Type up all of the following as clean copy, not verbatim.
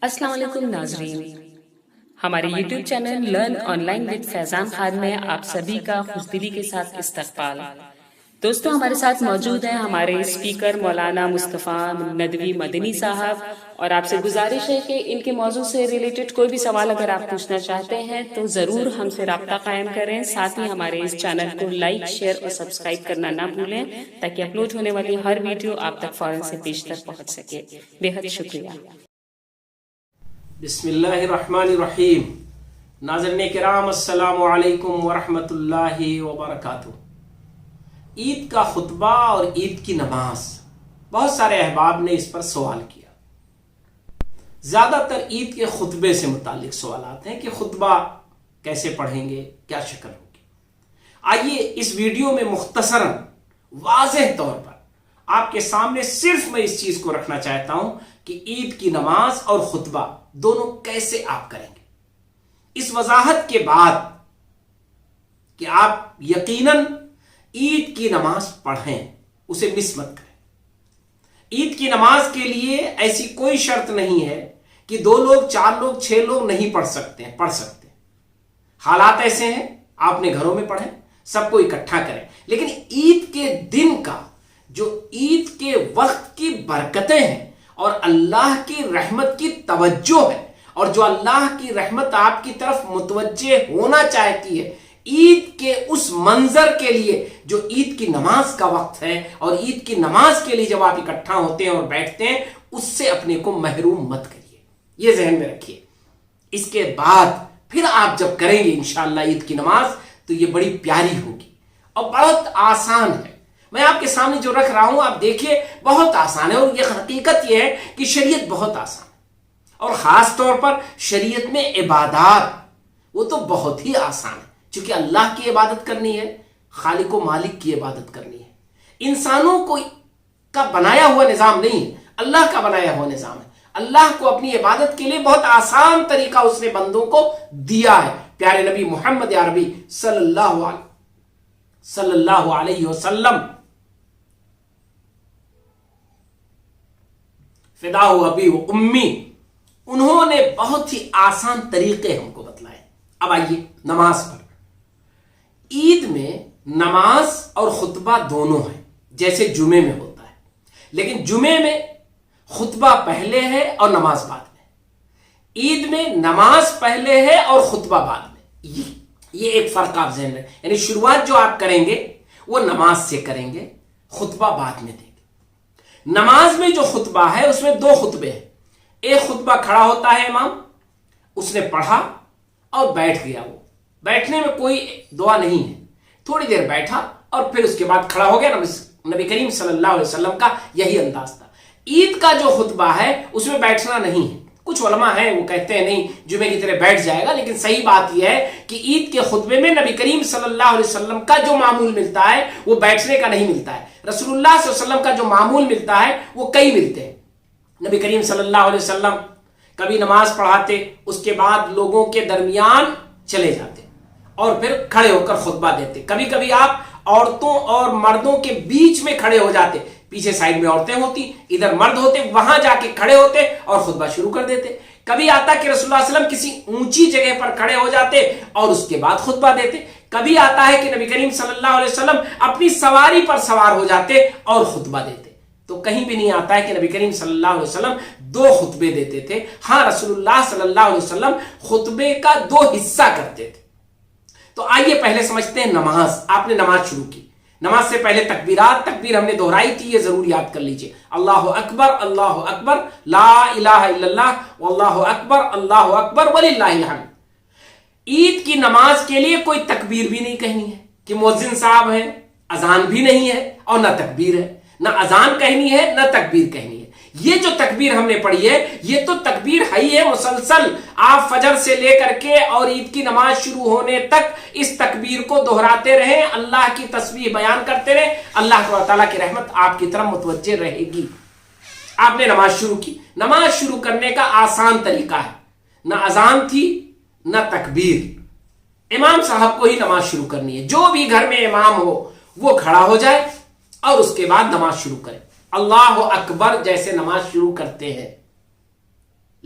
السلام علیکم ناظرین، ہمارے YouTube channel learn online with Faizan Khan میں آپ سبھی کا خوشدلی کے ساتھ استقبال۔ دوستو، ہمارے ساتھ موجود ہیں ہمارے اسپیکر مولانا مصطفیٰ ندوی مدنی صاحب، اور آپ سے گزارش ہے کہ ان کے موضوع سے ریلیٹڈ کوئی بھی سوال اگر آپ پوچھنا چاہتے ہیں تو ضرور ہم سے رابطہ قائم کریں۔ ساتھ ہی ہمارے اس چینل کو لائک، شیئر اور سبسکرائب کرنا نہ بھولیں تاکہ اپلوڈ ہونے والی ہر ویڈیو آپ تک فوراً سے پیشتر پہنچ سکے۔ بے حد شکریہ۔ بسم اللہ الرحمن الرحیم۔ ناظرین کرام، السلام علیکم ورحمۃ اللہ وبرکاتہ۔ عید کا خطبہ اور عید کی نماز، بہت سارے احباب نے اس پر سوال کیا۔ زیادہ تر عید کے خطبے سے متعلق سوالات ہیں کہ خطبہ کیسے پڑھیں گے، کیا شکل ہوگی۔ آئیے اس ویڈیو میں مختصراً واضح طور پر آپ کے سامنے صرف میں اس چیز کو رکھنا چاہتا ہوں کہ عید کی نماز اور خطبہ دونوں کیسے آپ کریں گے۔ اس وضاحت کے بعد کہ آپ یقیناً عید کی نماز پڑھیں، اسے مس مت کریں۔ عید کی نماز کے لیے ایسی کوئی شرط نہیں ہے کہ 2 لوگ، 4 لوگ، 6 لوگ نہیں پڑھ سکتے ہیں۔ حالات ایسے ہیں، آپ اپنے گھروں میں پڑھیں، سب کو اکٹھا کریں، لیکن عید کے دن کا جو عید کے وقت کی برکتیں ہیں اور اللہ کی رحمت کی توجہ ہے، اور جو اللہ کی رحمت آپ کی طرف متوجہ ہونا چاہتی ہے، عید کے اس منظر کے لیے جو عید کی نماز کا وقت ہے، اور عید کی نماز کے لیے جب آپ اکٹھا ہوتے ہیں اور بیٹھتے ہیں، اس سے اپنے کو محروم مت کریے، یہ ذہن میں رکھیے۔ اس کے بعد پھر آپ جب کریں گے انشاءاللہ عید کی نماز، تو یہ بڑی پیاری ہوگی اور بہت آسان ہے۔ میں آپ کے سامنے جو رکھ رہا ہوں، آپ دیکھیے، بہت آسان ہے، اور یہ حقیقت یہ ہے کہ شریعت بہت آسان ہے، اور خاص طور پر شریعت میں عبادات وہ تو بہت ہی آسان ہے، چونکہ اللہ کی عبادت کرنی ہے، خالق و مالک کی عبادت کرنی ہے۔ انسانوں کو کا بنایا ہوا نظام نہیں ہے، اللہ کا بنایا ہوا نظام ہے۔ اللہ کو اپنی عبادت کے لیے بہت آسان طریقہ اس نے بندوں کو دیا ہے۔ پیارے نبی محمد عربی صلی اللہ علیہ وسلم، فدا ہو ابی و امی، انہوں نے بہت ہی آسان طریقے ہم کو بتلائے۔ اب آئیے نماز پر۔ عید میں نماز اور خطبہ دونوں ہیں، جیسے جمعے میں ہوتا ہے، لیکن جمعے میں خطبہ پہلے ہے اور نماز بعد میں۔ عید میں نماز پہلے ہے اور خطبہ بعد میں۔ یہ ایک فرق آپ ذہن میں، یعنی شروعات جو آپ کریں گے وہ نماز سے کریں گے، خطبہ بعد میں دیں گے۔ نماز میں جو خطبہ ہے اس میں 2 خطبے ہیں۔ ایک خطبہ کھڑا ہوتا ہے امام، اس نے پڑھا اور بیٹھ گیا، وہ بیٹھنے میں کوئی دعا نہیں ہے، تھوڑی دیر بیٹھا اور پھر اس کے بعد کھڑا ہو گیا۔ نبی کریم صلی اللہ علیہ وسلم کا یہی انداز تھا۔ عید کا جو خطبہ ہے اس میں بیٹھنا نہیں ہے۔ کچھ علماء ہیں وہ کہتے ہیں نہیں، جمعے کی طرح بیٹھ جائے گا، لیکن صحیح بات یہ ہے کہ عید کے خطبے میں نبی کریم صلی اللہ علیہ وسلم کا جو معمول ملتا ہے وہ بیٹھنے کا نہیں ملتا ہے۔ رسول اللہ صلی اللہ علیہ وسلم کا جو معمول ملتا ہے وہ کئی ملتے ہیں۔ نبی کریم صلی اللہ علیہ وسلم کبھی نماز پڑھاتے، اس کے بعد لوگوں کے درمیان چلے جاتے اور پھر کھڑے ہو کر خطبہ دیتے۔ کبھی کبھی آپ عورتوں اور مردوں کے بیچ میں کھڑے ہو جاتے، پیچھے سائیڈ میں عورتیں ہوتی، ادھر مرد ہوتے، وہاں جا کے کھڑے ہوتے اور خطبہ شروع کر دیتے۔ کبھی آتا کہ رسول اللہ صلی اللہ علیہ وسلم کسی اونچی جگہ پر کھڑے ہو جاتے اور اس کے بعد خطبہ دیتے۔ کبھی آتا ہے کہ نبی کریم صلی اللہ علیہ وسلم اپنی سواری پر سوار ہو جاتے اور خطبہ دیتے۔ تو کہیں بھی نہیں آتا ہے کہ نبی کریم صلی اللہ علیہ وسلم 2 خطبے دیتے تھے۔ ہاں، رسول اللہ صلی اللہ علیہ وسلم خطبے کا 2 حصہ کرتے تھے۔ تو آئیے پہلے سمجھتے ہیں نماز۔ آپ نے نماز شروع کی، نماز سے پہلے تکبیرات، تکبیر ہم نے دہرائی تھی، یہ ضرور یاد کر لیجئے۔ اللہ اکبر، لا الہ الا اللہ، واللہ اکبر وللہ الحمد۔ عید کی نماز کے لیے کوئی تکبیر بھی نہیں کہنی ہے کہ مؤذن صاحب ہیں، اذان بھی نہیں ہے اور نہ تکبیر ہے، نہ اذان کہنی ہے نہ تکبیر کہنی ہے۔ یہ جو تکبیر ہم نے پڑھی ہے یہ تو تکبیر ہے مسلسل، آپ فجر سے لے کر کے اور عید کی نماز شروع ہونے تک اس تکبیر کو دہراتے رہیں، اللہ کی تسبیح بیان کرتے رہیں، اللہ تعالیٰ کی رحمت آپ کی طرف متوجہ رہے گی۔ آپ نے نماز شروع کی، نماز شروع کرنے کا آسان طریقہ ہے، نہ اذان تھی نہ تکبیر، امام صاحب کو ہی نماز شروع کرنی ہے۔ جو بھی گھر میں امام ہو وہ کھڑا ہو جائے اور اس کے بعد نماز شروع کرے۔ اللہ اکبر جیسے نماز شروع کرتے ہیں،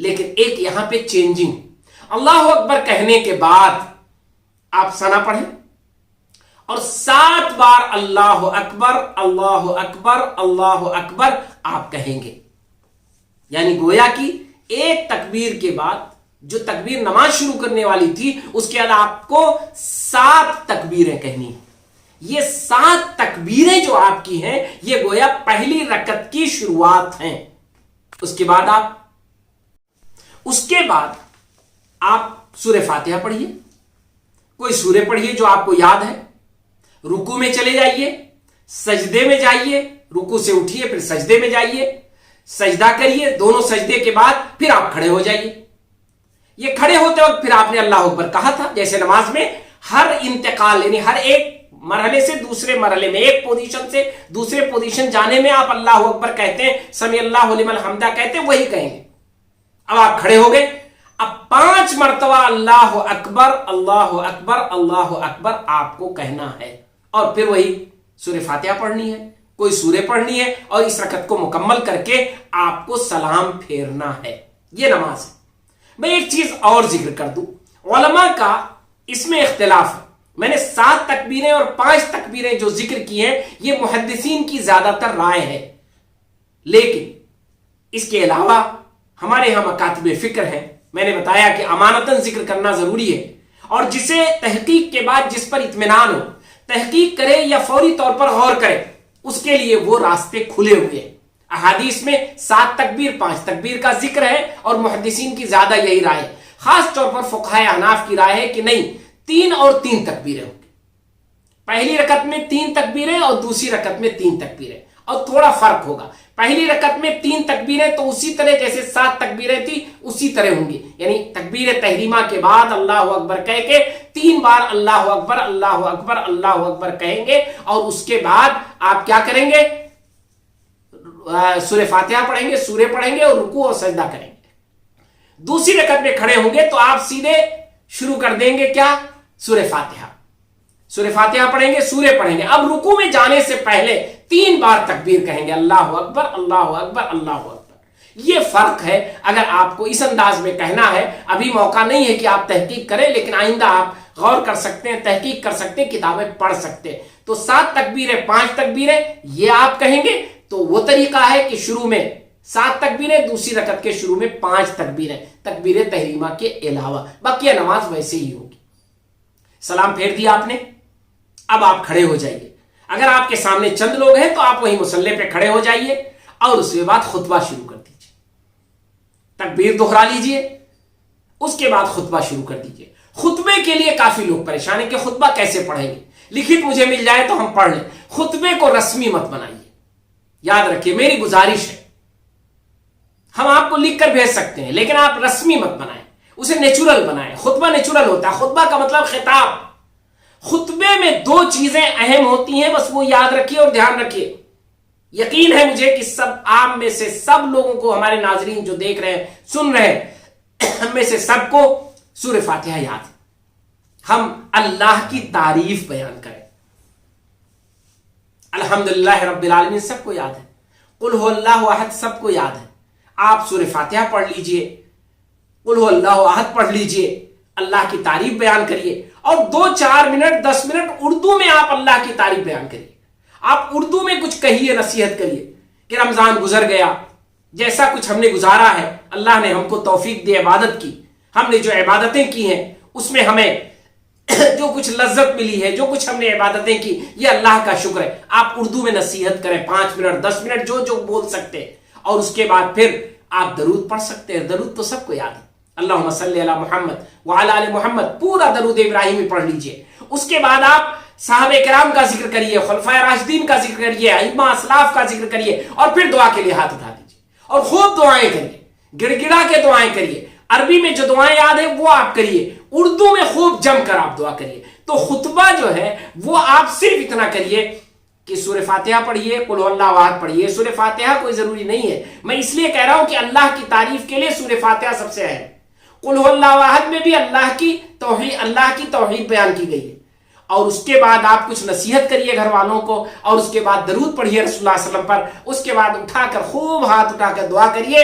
لیکن ایک یہاں پہ چینجنگ، اللہ اکبر کہنے کے بعد آپ ثنا پڑھیں اور 7 بار اللہ اکبر اللہ اکبر اللہ اکبر آپ کہیں گے. یعنی گویا کہ ایک تکبیر کے بعد جو تکبیر نماز شروع کرنے والی تھی اس کے بعد آپ کو 7 تکبیریں کہنی ہیں. یہ 7 تکبیریں جو آپ کی ہیں یہ گویا پہلی رکعت کی شروعات ہیں. اس کے بعد آپ سورہ فاتحہ پڑھیے، کوئی سورہ پڑھیے جو آپ کو یاد ہے، رکوع میں چلے جائیے، سجدے میں جائیے، رکوع سے اٹھیے پھر سجدے میں جائیے، سجدہ کریے، دونوں سجدے کے بعد پھر آپ کھڑے ہو جائیے. یہ کھڑے ہوتے وقت پھر آپ نے اللہ اکبر کہا تھا. جیسے نماز میں ہر انتقال یعنی ہر ایک مرحلے سے دوسرے مرحلے میں، ایک پوزیشن سے دوسرے پوزیشن جانے میں آپ اللہ اکبر کہتے ہیں، سمی اللہ لمن حمدہ کہتے ہیں، وہی کہیں گے. اب آپ کھڑے ہو گئے، اب 5 مرتبہ اللہ اکبر اللہ اکبر اللہ اکبر آپ کو کہنا ہے اور پھر وہی سورہ فاتحہ پڑھنی ہے، کوئی سورہ پڑھنی ہے اور اس رکعت کو مکمل کر کے آپ کو سلام پھیرنا ہے. یہ نماز ہے. میں ایک چیز اور ذکر کر دوں، علماء کا اس میں اختلاف ہے. میں نے 7 تکبیریں اور 5 تکبیریں جو ذکر کی ہیں یہ محدثین کی زیادہ تر رائے ہے، لیکن اس کے علاوہ ہمارے ہاں مکاتب فکر ہیں. میں نے بتایا کہ امانتاً ذکر کرنا ضروری ہے اور جسے تحقیق کے بعد جس پر اطمینان ہو تحقیق کرے یا فوری طور پر غور کرے، اس کے لیے وہ راستے کھلے ہوئے ہیں. احادیث میں 7 تکبیر 5 تکبیر کا ذکر ہے اور محدثین کی زیادہ یہی رائے ہے. خاص طور پر فقہائے احناف کی رائے ہے کہ نہیں، 3 اور 3 تکبیریں ہوں گی. پہلی رکعت میں 3 تکبیریں اور دوسری رکعت میں 3 تکبیریں، اور تھوڑا فرق ہوگا. پہلی رکعت میں 3 تکبیریں تو اسی طرح جیسے 7 تکبیریں تھی اسی طرح ہوں گی، یعنی تکبیر تحریمہ کے بعد اللہ اکبر کہہ کے 3 بار اللہ اکبر اللہ اکبر اللہ اکبر کہیں گے اور اس کے بعد آپ کیا کریں گے، سورہ فاتحہ پڑھیں گے، سورہ پڑھیں گے اور رکوع اور سجدہ کریں گے. دوسری رکعت میں کھڑے ہوں گے تو آپ سیدھے شروع کر دیں گے کیا، سورہ فاتحہ. سورہ فاتحہ پڑھیں گے، سورہ پڑھیں گے. اب رکوع میں جانے سے پہلے 3 بار تکبیر کہیں گے، اللہ اکبر اللہ اکبر اللہ اکبر. یہ فرق ہے. اگر آپ کو اس انداز میں کہنا ہے، ابھی موقع نہیں ہے کہ آپ تحقیق کریں، لیکن آئندہ آپ غور کر سکتے ہیں، تحقیق کر سکتے ہیں، کتابیں پڑھ سکتے ہیں. تو 7 تکبیریں 5 تکبیریں یہ آپ کہیں گے. تو وہ طریقہ ہے کہ شروع میں 7 تکبیریں، دوسری رکعت کے شروع میں 5 تکبیریں، تکبیر تحریمہ کے علاوہ. باقی نماز ویسے ہی ہوگی. سلام پھیر دیا آپ نے، اب آپ کھڑے ہو جائیے. اگر آپ کے سامنے چند لوگ ہیں تو آپ وہی مصلی پہ کھڑے ہو جائیے اور اس کے بعد خطبہ شروع کر دیجیے. تکبیر دہرا لیجیے، اس کے بعد خطبہ شروع کر دیجیے. خطبے کے لیے کافی لوگ پریشان ہیں کہ خطبہ کیسے پڑھیں گے. لکھت مجھے مل جائے تو ہم پڑھ لیں. خطبے کو رسمی مت بنائیے. یاد رکھیے، میری گزارش ہے، ہم آپ کو لکھ کر بھیج سکتے ہیں لیکن آپ رسمی مت بنائیں، اسے نیچرل بنائیں. خطبہ نیچرل ہوتا ہے. خطبہ کا مطلب خطاب. خطبے میں 2 چیزیں اہم ہوتی ہیں، بس وہ یاد رکھیے اور دھیان رکھیے. یقین ہے مجھے کہ سب عام میں سے سب لوگوں کو، ہمارے ناظرین جو دیکھ رہے ہیں سن رہے ہیں، ہم میں سے سب کو سورہ فاتحہ یاد ہے. ہم اللہ کی تعریف بیان کریں. الحمدللہ رب العالمین سب کو یاد ہے. قل هو اللہ احد سب کو یاد ہے. آپ سورہ فاتحہ پڑھ لیجئے، قل هو اللہ احد پڑھ لیجئے، اللہ کی تعریف بیان کریے اور 2-4 منٹ 10 منٹ اردو میں آپ اللہ کی تعریف بیان کریے. آپ اردو میں کچھ کہیے، نصیحت کریے کہ رمضان گزر گیا، جیسا کچھ ہم نے گزارا ہے، اللہ نے ہم کو توفیق دی عبادت کی. ہم نے جو عبادتیں کی ہیں اس میں ہمیں جو کچھ لذت ملی ہے، جو کچھ ہم نے عبادتیں کی، یہ اللہ کا شکر ہے. آپ اردو میں نصیحت کریں 5 منٹ 10 منٹ جو بول سکتے ہیں اور اس کے بعد پھر آپ درود پڑھ سکتے ہیں. درود تو سب کو یاد ہے، اللہم صلی علی محمد وعلی آل محمد، پورا درود ابراہیمی پڑھ لیجئے. اس کے بعد آپ صحابہ کرام کا ذکر کریے، خلفائے راشدین کا ذکر کریے، ائمہ اسلاف کا ذکر کریے اور پھر دعا کے لیے ہاتھ اٹھا دیجیے اور خوب دعائیں کریے، گڑ گڑا کے دعائیں کریے. عربی میں جو دعائیں یاد ہیں وہ آپ کریے، اردو میں خوب جم کر آپ دعا کریے. تو خطبہ جو ہے وہ آپ صرف اتنا کریے کہ سورہ فاتحہ پڑھیے، قل هو اللہ احد پڑھیے. سورہ فاتحہ کوئی ضروری نہیں ہے، میں اس لیے کہہ رہا ہوں کہ اللہ کی تعریف کے لیے سورہ فاتحہ سب سے اہم. قل هو اللہ احد میں بھی اللہ کی توحید بیان کی گئی ہے. اور اس کے بعد آپ کچھ نصیحت کریے گھر والوں کو اور اس کے بعد درود پڑھیے رسول اللہ صلی اللہ علیہ وسلم پر. اس کے بعد اٹھا کر خوب ہاتھ اٹھا کر دعا کریے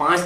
5